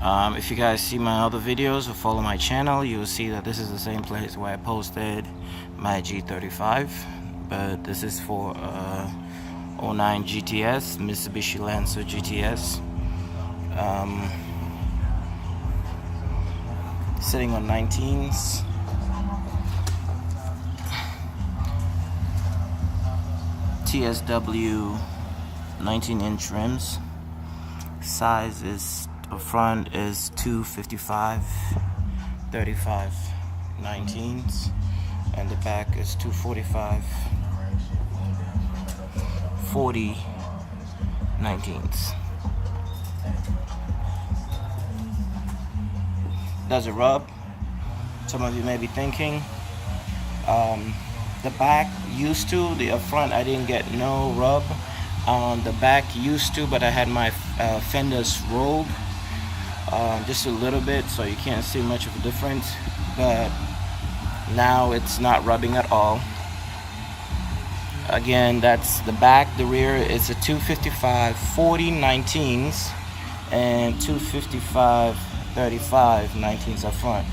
If you guys see my other videos or follow my channel, you will see that this is the same place where I posted my G35, but this is for 09 GTS, Mitsubishi Lancer GTS. Sitting on 19s. TSW 19-inch rims. Size is, the front is 255 35 19s, and the back is 245 40 19s. Does it rub? Some of you may be thinking. The back used to, the up front I didn't get no rub. The back used to, but I had my fenders rolled just a little bit, so you can't see much of a difference. But now it's not rubbing at all. Again, that's the back. The rear is a 255 40 19s and 255 35 19s up front.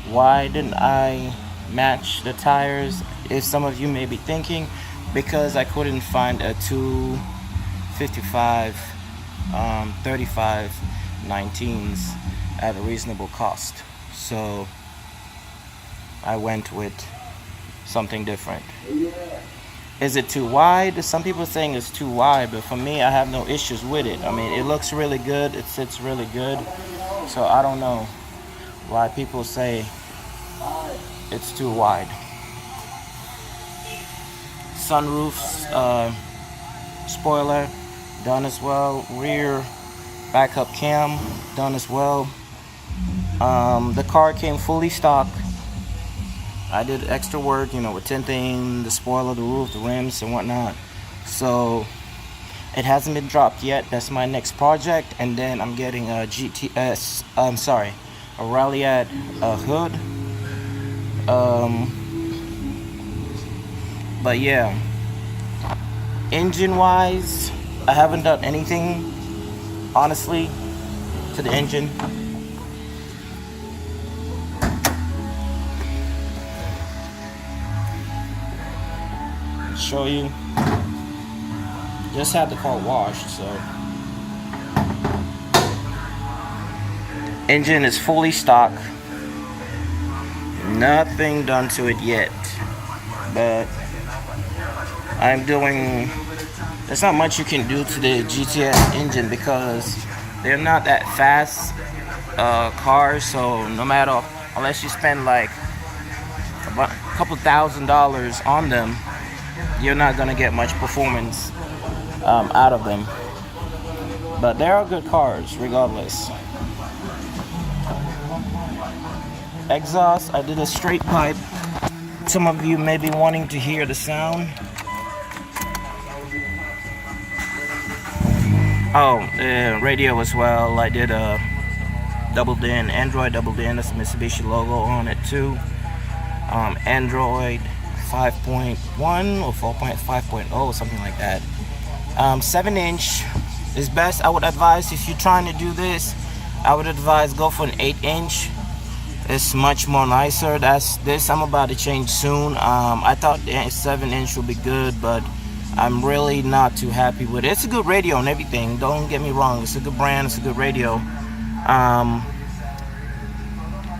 Why didn't I match the tires? If some of you may be thinking, because I couldn't find a 255 35 19s at a reasonable cost, so I went with something different. Is it too wide? Some people are saying it's too wide, but for me, I have no issues with it. I mean, it looks really good, it sits really good, so I don't know why people say it's too wide. Sunroofs, spoiler done as well. Rear backup cam done as well. The car came fully stock. I did extra work, with tinting, the spoiler, the roof, the rims, and whatnot. So it hasn't been dropped yet. That's my next project, and then I'm getting a GTS. A Ralliad hood. But yeah, engine wise, I haven't done anything, honestly, to the engine. Show you, just had the car washed, so engine is fully stock, nothing done to it yet, but I'm doing, there's not much you can do to the GTS engine because they're not that fast cars, so no matter, unless you spend like a couple $1,000s on them, you're not gonna get much performance out of them. But they are good cars regardless. Exhaust, I did a straight pipe. Some of you may be wanting to hear the sound. Radio as well. I did a double din, Android double din. That's a Mitsubishi logo on it too. Android 5.1 or 4.5.0, something like that. 7-inch is best. I would advise, if you're trying to do this, I would advise go for an 8-inch. It's much more nicer. That's this I'm about to change soon. I thought the 7-inch would be good, but I'm really not too happy with it. It's a good radio and everything, don't get me wrong. It's a good brand, it's a good radio.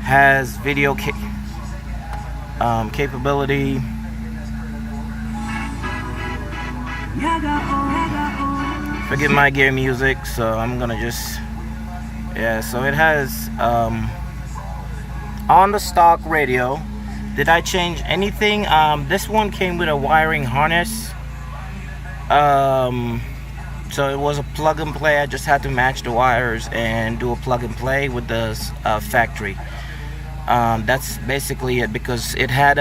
Has video capability. Forget my gear music, so I'm gonna just, so it has on the stock radio. Did I change anything? This one came with a wiring harness, so it was a plug and play. I just had to match the wires and do a plug and play with the factory. That's basically it, because it had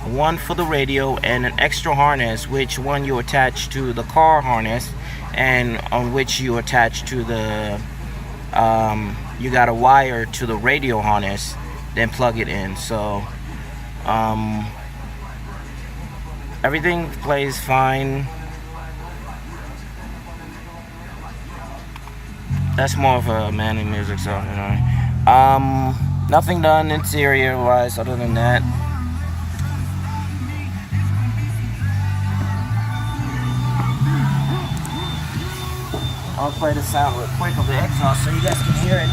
one for the radio and an extra harness, which one you attach to the car harness, and on which you attach to the you got a wire to the radio harness, then plug it in. So everything plays fine. that's more of a manly music, so you know. Nothing done interior wise other than that. I'll play the sound real quick of the exhaust so you guys can hear it.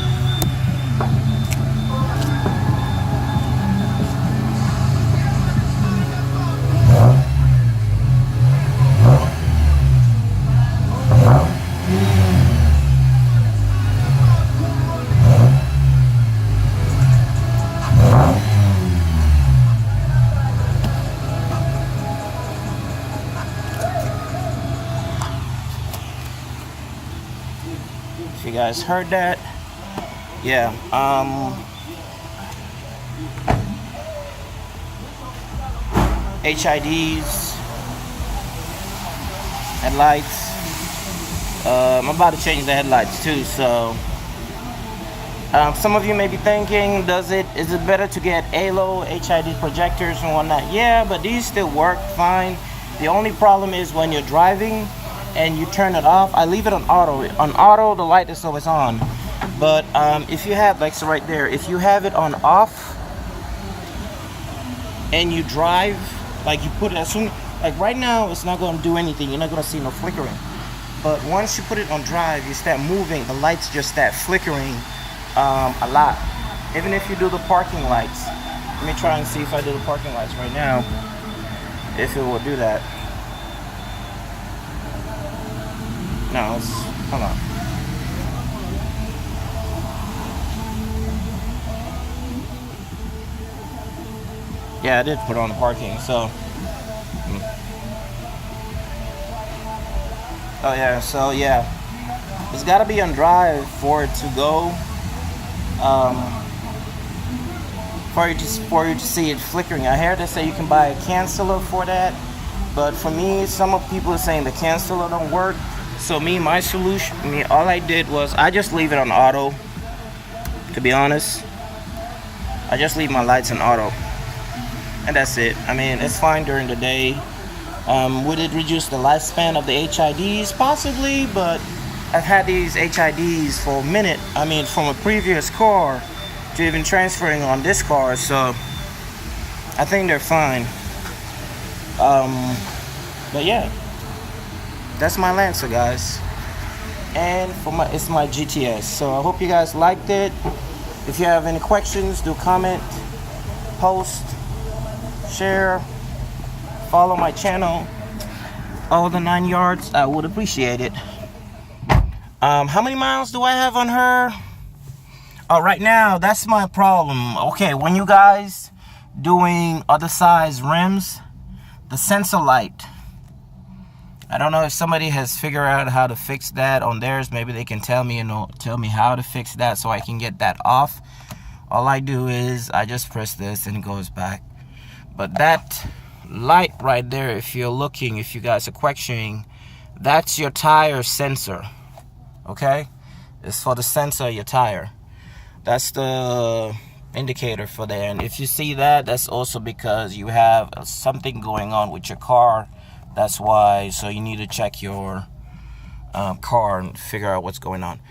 If you guys heard that, yeah. HIDs, headlights. I'm about to change the headlights too, so some of you may be thinking, is it better to get halo HID projectors and whatnot? Yeah, but these still work fine. The only problem is when you're driving and you turn it off. I leave it on auto. On auto, the light is always on. But if you have, like, so right there, if you have it on off and you drive, like you put it as soon, like right now, it's not going to do anything. You're not going to see no flickering. But once you put it on drive, you start moving, the lights just start flickering a lot. Even if you do the parking lights. Let me try and see if I do the parking lights right now, if it will do that. No, hold on. Yeah, I did put on the parking, so. Oh yeah, so yeah. It's gotta be on drive for it to go. For you to see it flickering. I heard they say you can buy a canceller for that. But for me, some of people are saying the canceller don't work. So my solution, all I did was I just leave it on auto. To be honest, I just leave my lights on auto, and that's it. I mean, it's fine during the day. Would it reduce the lifespan of the HIDs? Possibly, but I've had these HIDs for a minute. I mean, from a previous car to even transferring on this car, so I think they're fine. But yeah. That's my Lancer, guys, and it's my GTS. So I hope you guys liked it. If you have any questions, do comment, post, share, follow my channel, all the 9 yards. I would appreciate it. How many miles do I have on her? Oh, right now, that's my problem. Okay, when you guys doing other size rims, the sensor light, I don't know if somebody has figured out how to fix that on theirs. Maybe they can tell me how to fix that so I can get that off. All I do is I just press this and it goes back. But that light right there, if you guys are questioning, that's your tire sensor. Okay? It's for the sensor of your tire. That's the indicator for there. And if you see that, that's also because you have something going on with your car. That's why, so you need to check your car and figure out what's going on.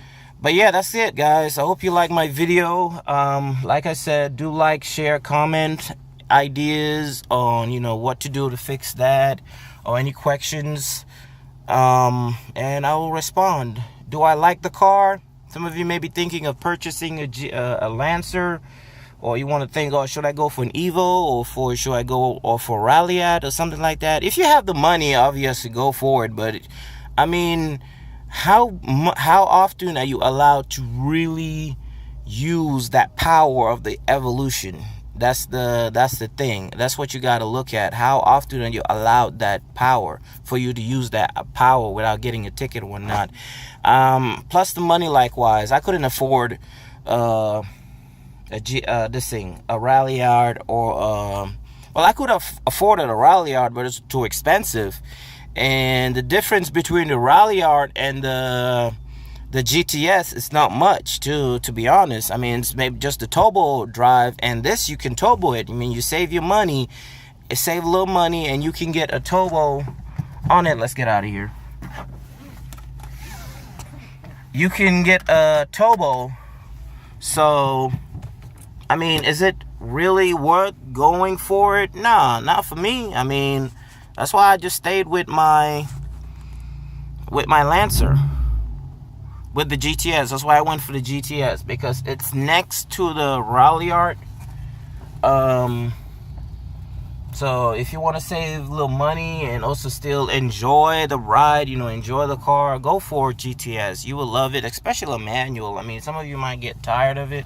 But yeah, that's it, guys. I hope you like my video. Like I said, do like, share, comment, ideas on, what to do to fix that, or any questions. And I will respond. Do I like the car? Some of you may be thinking of purchasing a Lancer. Or you want to think, oh, should I go for an Evo, or should I go for a Ralliart or something like that? If you have the money, obviously go for it. But I mean, how often are you allowed to really use that power of the evolution? That's the thing. That's what you got to look at. How often are you allowed that power for you to use that power without getting a ticket or whatnot? Plus the money, likewise. I couldn't afford a Ralliart, or well, I could have afforded a Ralliart, but it's too expensive. And the difference between the Ralliart and the GTS is not much, to be honest. I mean, it's maybe just the turbo drive, and this you can turbo it. I mean, you save your money, save a little money, and you can get a turbo on it. Let's get out of here. you can get a turbo. So, I mean, is it really worth going for it? Nah, not for me. I mean, that's why I just stayed with my Lancer, with the GTS. That's why I went for the GTS, because it's next to the Raleigh Yard. So if you want to save a little money and also still enjoy the ride, you know, enjoy the car, go for GTS. You will love it, especially a manual. I mean, some of you might get tired of it,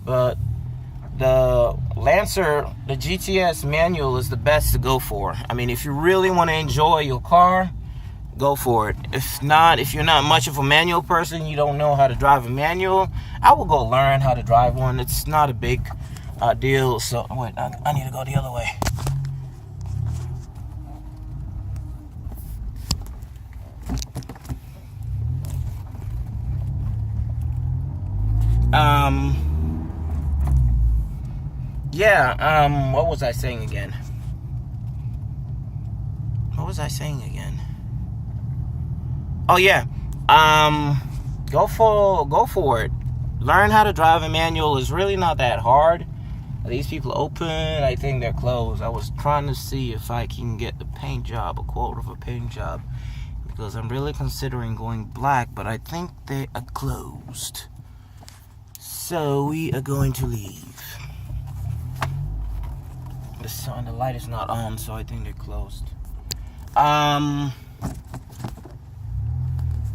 but the Lancer, the GTS manual is the best to go for. I mean, if you really want to enjoy your car, go for it. If not, if you're not much of a manual person, you don't know how to drive a manual, I will go learn how to drive one. It's not a big deal. So wait, I need to go the other way. What was I saying again? Oh yeah, go for it. Learn how to drive a manual. Is really not that hard. These people open, I think they're closed. I was trying to see if I can get the paint job, a quote of a paint job, because I'm really considering going black, but I think they are closed. So we are going to leave. The light is not on, so I think they're closed.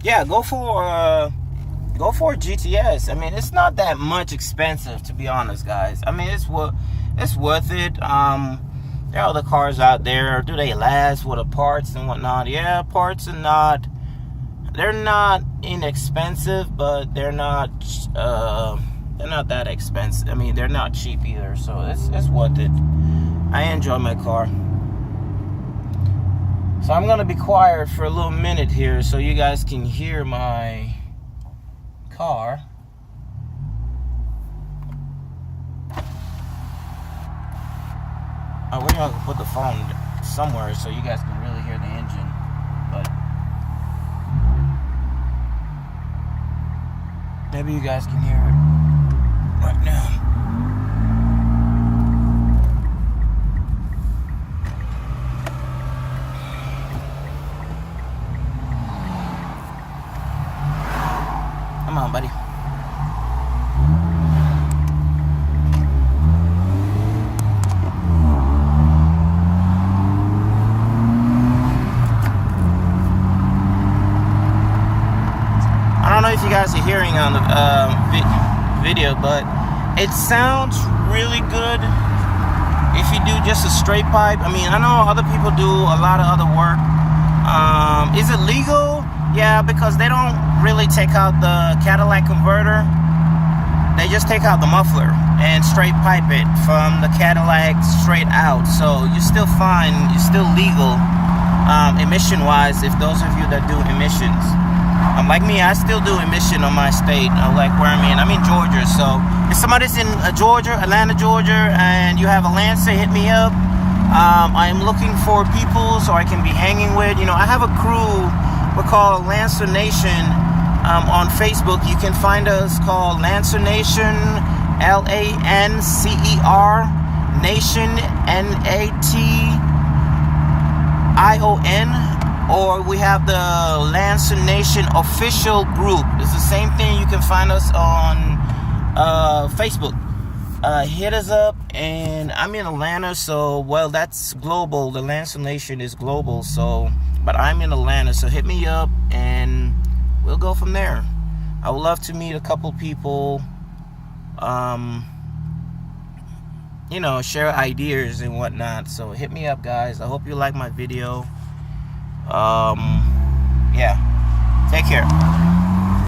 Yeah, go for GTS. I mean, it's not that much expensive, to be honest, guys. I mean, it's worth it. There are other cars out there. Do they last with the parts and whatnot? Yeah, parts are not. They're not inexpensive, but they're not that expensive. I mean, they're not cheap either, so it's worth it. I enjoy my car. So I'm gonna be quiet for a little minute here so you guys can hear my car. We're gonna put the phone somewhere so you guys can really hear the engine. But maybe you guys can hear it right now. Come on, buddy. I don't know if you guys are hearing on the video, but it sounds really good if you do just a straight pipe. I mean, I know other people do a lot of other work. Is it legal? Yeah, because they don't really take out the catalytic converter. They just take out the muffler and straight pipe it from the Cadillac straight out. So you're still fine, you're still legal emission-wise, if those of you that do emissions. Like me, I still do emission on my state, like where I'm in. I'm in Georgia, so if somebody's in Georgia, Atlanta, Georgia, and you have a Lancer, hit me up. I'm looking for people so I can be hanging with. You know, I have a crew. We're called Lancer Nation on Facebook. You can find us called Lancer Nation, LANCER Nation, NATION, or we have the Lancer Nation official group. It's the same thing. You can find us on Facebook. Hit us up, and I'm in Atlanta, so well, that's global. The Lancer Nation is global, so. But I'm in Atlanta, so hit me up and we'll go from there. I would love to meet a couple people, you know, share ideas and whatnot. So hit me up, guys. I hope you like my video. Yeah, take care.